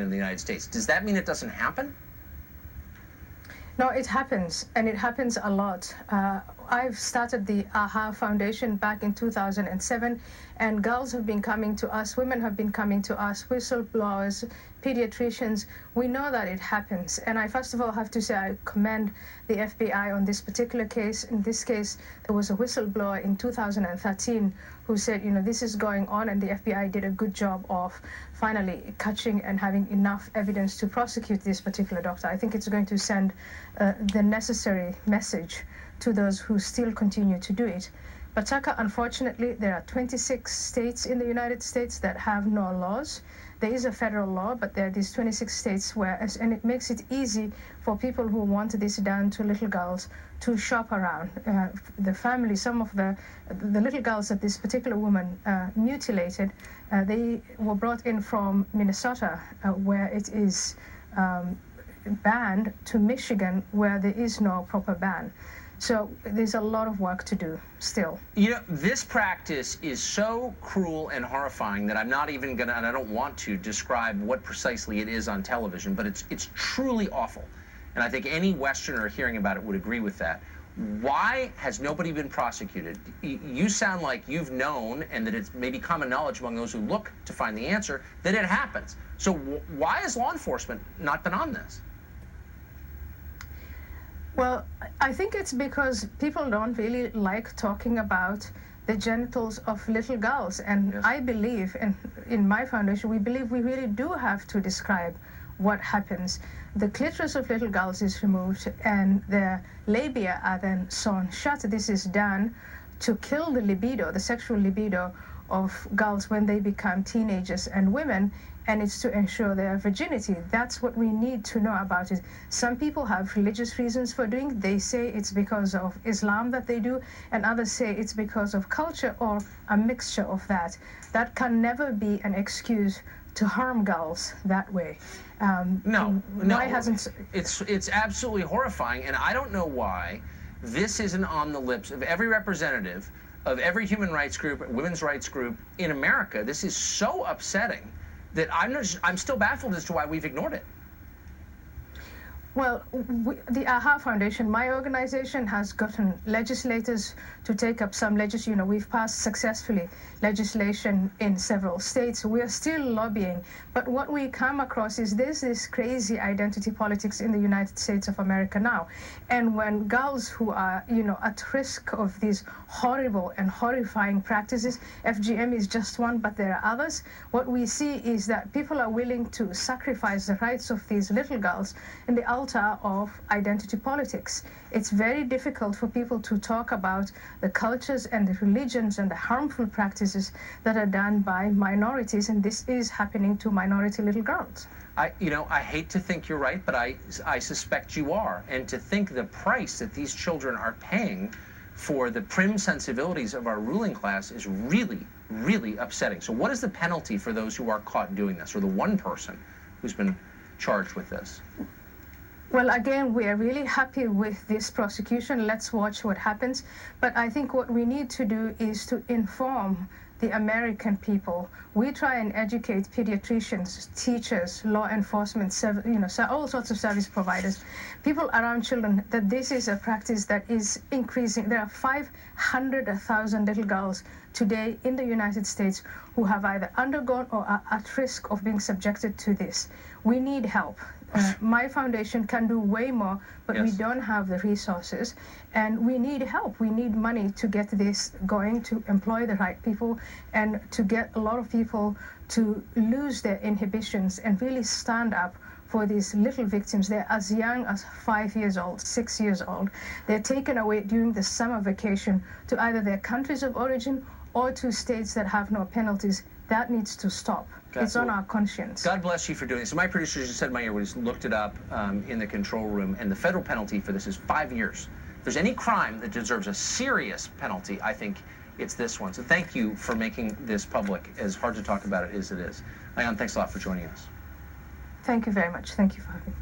in the United States. Does that mean it doesn't happen? No, it happens, and it happens a lot. I've started the AHA Foundation back in 2007, and girls have been coming to us, women have been coming to us, whistleblowers, pediatricians. We know that it happens, and I first of all have to say I commend the FBI on this particular case. In this case, there was a whistleblower in 2013 who said, this is going on, and the FBI did a good job of finally catching and having enough evidence to prosecute this particular doctor. I think it's going to send the necessary message to those who still continue to do it. But Tucker, unfortunately, there are 26 states in the United States that have no laws. There is a federal law, but there are these 26 states and it makes it easy for people who want this done to little girls to shop around. The family, some of the little girls that this particular woman mutilated, they were brought in from Minnesota, where it is banned, to Michigan, where there is no proper ban. So there's a lot of work to do still. This practice is so cruel and horrifying that I'm not even going to, and I don't want to, describe what precisely it is on television, but it's truly awful. And I think any Westerner hearing about it would agree with that. Why has nobody been prosecuted? You sound like you've known, and that it's maybe common knowledge among those who look to find the answer, that it happens. So why has law enforcement not been on this? Well, I think it's because people don't really like talking about the genitals of little girls. And yes. I believe, and in my foundation, we believe we really do have to describe what happens. The clitoris of little girls is removed and their labia are then sewn shut. This is done to kill the libido, the sexual libido of girls when they become teenagers and women, and it's to ensure their virginity. That's what we need to know about it. Some people have religious reasons for doing it. They say it's because of Islam that they do, and others say it's because of culture or a mixture of that. That can never be an excuse to harm girls that way. No. Why hasn't... It's absolutely horrifying, and I don't know why this isn't on the lips of every representative of every human rights group, women's rights group in America. This is so upsetting that I'm still baffled as to why we've ignored it. Well, the AHA Foundation, my organization, has gotten legislators to take up some legislation. We've passed successfully legislation in several states. We are still lobbying. But what we come across is there's this crazy identity politics in the United States of America now. And when girls who are, at risk of these horrible and horrifying practices, FGM is just one, but there are others, what we see is that people are willing to sacrifice the rights of these little girls in the altar of identity politics. It's very difficult for people to talk about the cultures and the religions and the harmful practices that are done by minorities, and this is happening to minority little girls. I hate to think you're right, but I suspect you are. And to think the price that these children are paying for the prim sensibilities of our ruling class is really, really upsetting. So what is the penalty for those who are caught doing this, or the one person who's been charged with this? Well, again, we are really happy with this prosecution. Let's watch what happens. But I think what we need to do is to inform the American people. We try and educate pediatricians, teachers, law enforcement, all sorts of service providers, people around children, that this is a practice that is increasing. There are 500,000 little girls today in the United States who have either undergone or are at risk of being subjected to this. We need help. My foundation can do way more, but yes, we don't have the resources, and we need help. We need money to get this going, to employ the right people, and to get a lot of people to lose their inhibitions and really stand up for these little victims. They're as young as 5 years old, 6 years old. They're taken away during the summer vacation to either their countries of origin or to states that have no penalties. That needs to stop. It's on our conscience. God bless you for doing this. So my producer just said in my ear, we just looked it up in the control room, and the federal penalty for this is 5 years. If there's any crime that deserves a serious penalty, I think it's this one. So thank you for making this public, as hard to talk about it as it is. Ayan, thanks a lot for joining us. Thank you very much. Thank you for having me.